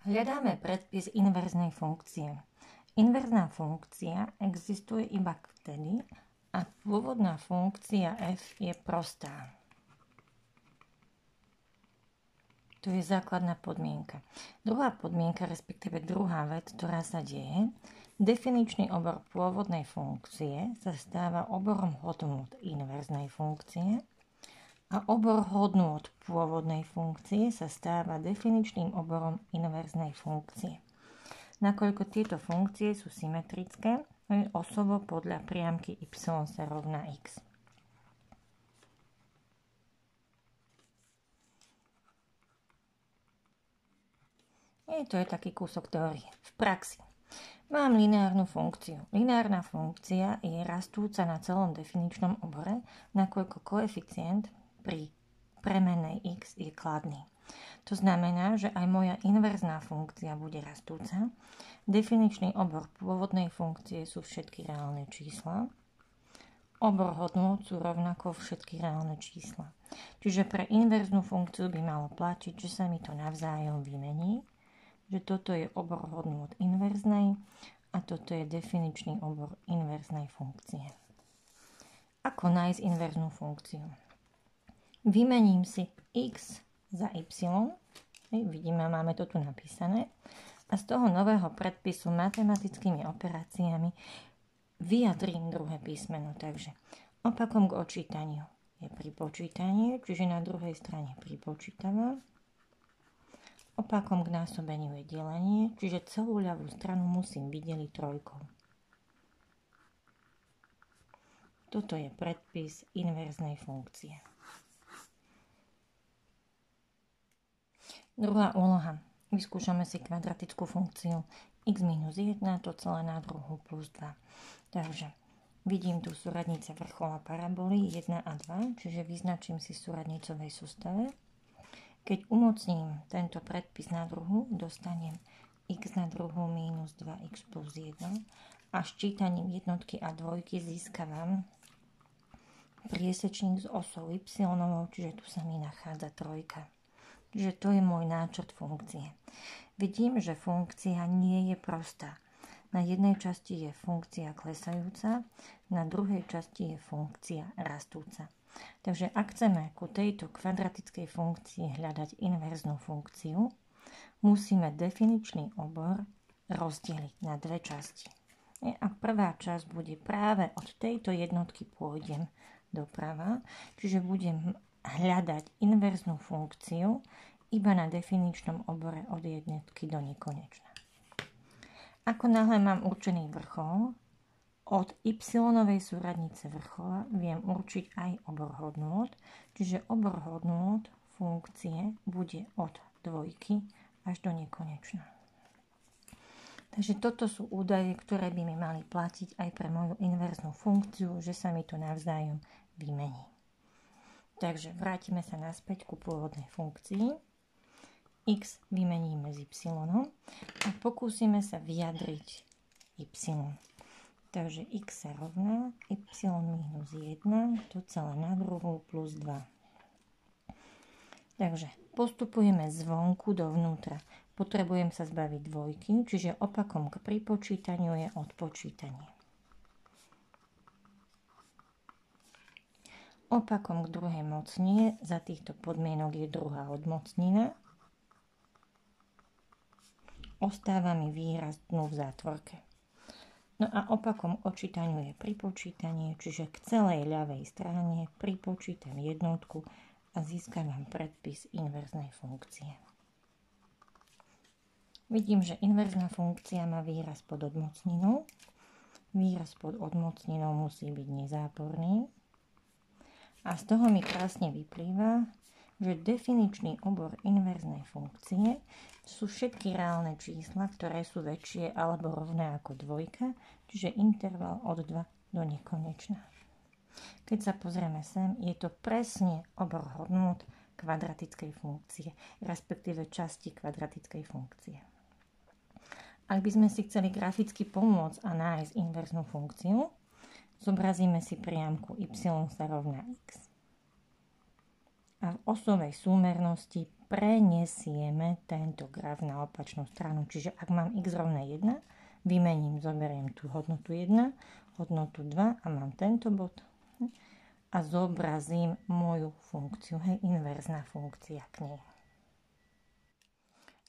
Hľadáme predpis inverznej funkcie. Inverzná funkcia existuje iba vtedy, ak pôvodná funkcia f je prostá. To je základná podmienka. Druhá podmienka, respektíve druhá vec, ktorá sa deje, definičný obor pôvodnej funkcie sa stáva oborom hodnôt inverznej funkcie a obor hodnôt pôvodnej funkcie sa stáva definičným oborom inverznej funkcie. Nakoľko tieto funkcie sú symetrické, osovo podľa priamky y sa rovná x. To je taký kúsok teórie. V praxi mám lineárnu funkciu. Lineárna funkcia je rastúca na celom definičnom obore, nakoľko koeficient pri premennej x je kladný. To znamená, že aj moja inverzná funkcia bude rastúca. Definičný obor pôvodnej funkcie sú všetky reálne čísla. Obor hodnôt sú rovnako všetky reálne čísla. Čiže pre inverznú funkciu by malo platiť, že sa mi to navzájom vymení, že toto je obor hodnôt inverznej a toto je definičný obor inverznej funkcie. Ako nájsť inverznú funkciu? Vymením si x za y, vidíme, máme to tu napísané, a z toho nového predpisu matematickými operáciami vyjadrím druhé písmeno. Takže opakom k odčítaniu je pripočítanie, čiže na druhej strane pripočítavam. Opakom k násobeniu je delenie, čiže celú ľavú stranu musím vydeliť trojkou. Toto je predpis inverznej funkcie. Druhá úloha. Vyskúšame si kvadratickú funkciu x minus 1, to celé na druhu plus 2. Takže vidím tu súradnice vrchola paraboly 1 a 2, čiže vyznačím si súradnicovej sústave. Keď umocním tento predpis na druhu, dostanem x na druhu minus 2x plus 1 a ščítaním jednotky a dvojky získavam priesečník s osou y, čiže tu sa mi nachádza trojka. Čiže to je môj náčrt funkcie. Vidím, že funkcia nie je prostá. Na jednej časti je funkcia klesajúca, na druhej časti je funkcia rastúca. Takže ak chceme ku tejto kvadratickej funkcii hľadať inverznú funkciu, musíme definičný obor rozdeliť na dve časti. A prvá časť bude práve od tejto jednotky pôjdem doprava, čiže budem hľadať inverznú funkciu iba na definičnom obore od jednotky do nekonečna. Ako náhle mám určený vrchol, od y-ovej súradnice vrchola viem určiť aj obor hodnôt, čiže obor hodnôt funkcie bude od dvojky až do nekonečna. Takže toto sú údaje, ktoré by mi mali platiť aj pre moju inverznú funkciu, že sa mi to navzájom vymení. Takže vrátime sa naspäť ku pôvodnej funkcii. X vymeníme s y a pokúsime sa vyjadriť y. Takže x sa rovná y minus 1, to celé na druhu plus 2. Takže postupujeme zvonku dovnútra. Potrebujem sa zbaviť dvojky, čiže opakom k pripočítaniu je odpočítanie. Opakom k druhej mocnine za týchto podmienok je druhá odmocnina. Ostáva mi výraz dnu v zátvorke. No a opakom odčítaniu je pripočítanie, čiže k celej ľavej strane pripočítam jednotku a získavam predpis inverznej funkcie. Vidím, že inverzná funkcia má výraz pod odmocninou. Výraz pod odmocninou musí byť nezáporný. A z toho mi krásne vyplýva, že definičný obor inverznej funkcie sú všetky reálne čísla, ktoré sú väčšie alebo rovné ako dvojka, čiže interval od 2 do nekonečna. Keď sa pozrieme sem, je to presne obor hodnôt kvadratickej funkcie, respektíve časti kvadratickej funkcie. Ak by sme si chceli graficky pomôcť a nájsť inverznú funkciu, zobrazíme si priamku y sa rovná x. A v osovej súmernosti prenesieme tento graf na opačnú stranu. Čiže ak mám x rovné 1, vymením, zoberiem tú hodnotu 1, hodnotu 2 a mám tento bod a zobrazím moju funkciu, inverzná funkcia k nej.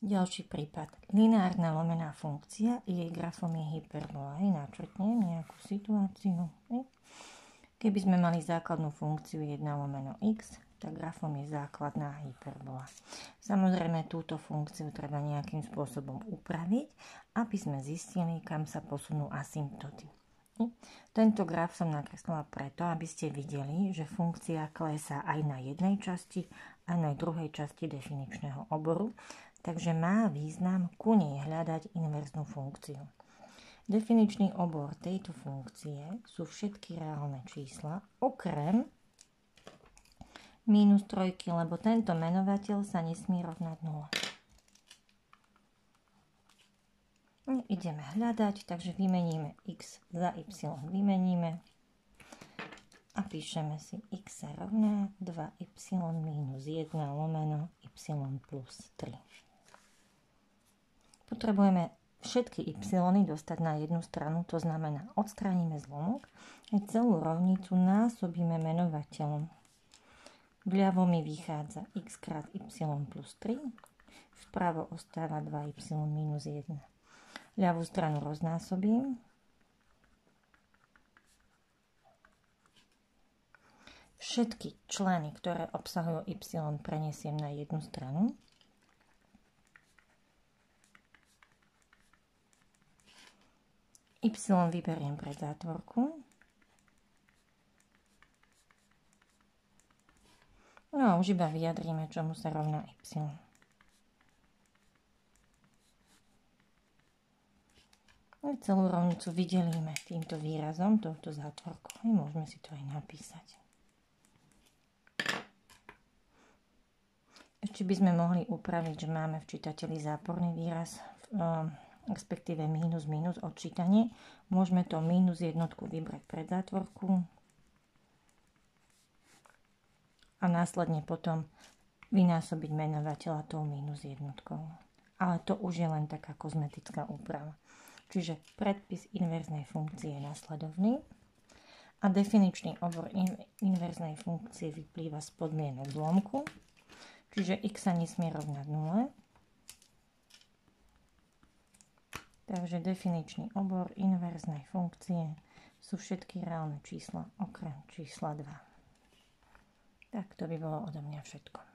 Ďalší prípad. Lineárna lomená funkcia, jej grafom je hyperbola. Načrtnem nejakú situáciu. Keby sme mali základnú funkciu 1 lomeno x, tak grafom je základná hyperbola. Samozrejme, túto funkciu treba nejakým spôsobom upraviť, aby sme zistili, kam sa posunú asymptoty. Tento graf som nakreslila preto, aby ste videli, že funkcia klesá aj na jednej časti, aj na druhej časti definičného oboru, takže má význam ku nej hľadať inverznú funkciu. Definičný obor tejto funkcie sú všetky reálne čísla, okrem minus trojky, lebo tento menovateľ sa nesmie rovnať 0. Ideme hľadať, takže vymeníme x za y, vymeníme a píšeme si x rovná 2y minus 1 lomeno y plus 3. Potrebujeme všetky y dostať na jednu stranu, to znamená odstránime zlomok a celú rovnicu násobíme menovateľom. Vľavo mi vychádza x krát y plus 3, vpravo ostáva 2y minus 1. Ľavú stranu roznásobím. Všetky členy, ktoré obsahujú y, prenesiem na jednu stranu. Y vyberiem pred zátvorku. No a už iba vyjadríme, čomu sa rovná y. Celú rovnicu vydelíme týmto výrazom, touto zátvorkou. A môžeme si to aj napísať. Ešte by sme mohli upraviť, že máme v čítateli záporný výraz, respektíve minus odčítanie. Môžeme to minus jednotku vybrať pred zátvorku a následne potom vynásobiť menovateľa tou minus jednotkou. Ale to už je len taká kozmetická úprava. Čiže predpis inverznej funkcie je nasledovný a definičný obor inverznej funkcie vyplýva z podmienok zlomku, čiže x sa nesmie rovnať 0. Takže definičný obor inverznej funkcie sú všetky reálne čísla okrem čísla 2. Tak to by bolo odo mňa všetko.